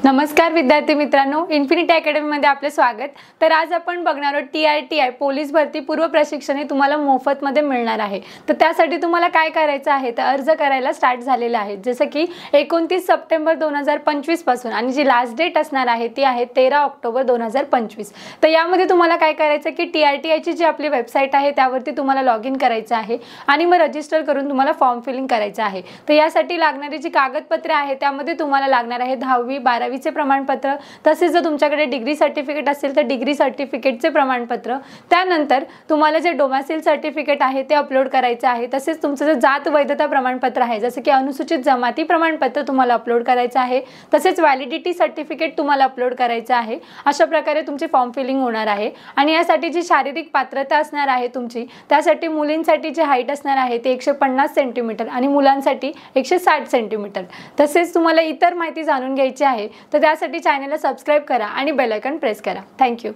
नमस्कार विद्यार्थी मित्रांनो, इन्फिनिटी अकॅडमी मध्ये आपले स्वागत। तर आज आपण बघणार आहोत TRTI पोलीस भरती पूर्व प्रशिक्षण हे तुम्हाला मोफत मध्ये मिळणार आहे। तर त्यासाठी तुम्हाला काय करायचं आहे तर अर्ज करायला स्टार्ट झालेला आहे। जसं की 29 सप्टेंबर 2025 पासून आणि जी लास्ट डेट असणार आहे ती आहे 13 ऑक्टोबर 2025। तर यामध्ये तुम्हाला काय करायचं की TRTI ची जी आपली वेबसाईट आहे त्यावरती तुम्हाला लॉग इन करायचं आहे आणि मग रजिस्टर करून तुम्हाला फॉर्म फिलिंग करायचं आहे। तर यासाठी लागणारी जी कागदपत्रे आहेत त्यामध्ये तुम्हाला लागणार आहे 10वी 12वी चे प्रमाणपत्र, तसेच जर तुमच्याकडे डिग्री सर्टिफिकेट असेल तर डिग्री सर्टिफिकेटचे प्रमाणपत्र, त्यानंतर तुम्हाला जे डोमेसाइल सर्टिफिकेट आहे ते अपलोड करायचे आहे। तसेच तुमचं जे जात वैधता प्रमाणपत्र आहे जसे की अनुसूचित जमाती प्रमाणपत्र तुम्हाला अपलोड करायचं आहे, तसेच व्हॅलिडिटी सर्टिफिकेट तुम्हाला अपलोड करायचं आहे। अशा प्रकारे तुमची फॉर्म फिलिंग होणार आहे आणि यासाठी जी शारीरिक पात्रता असणार आहे तुमची, त्यासाठी मुलींसाठी जे हाईट असणार आहे ते 150 सेंटीमीटर आणि मुलांसाठी 160 सेंटीमीटर। तसेच तुम्हाला इतर माहिती जाणून घ्यायची आहे तर त्यासाठी चॅनलला सबस्क्राइब करा आणि बेल आयकॉन प्रेस करा। Thank you.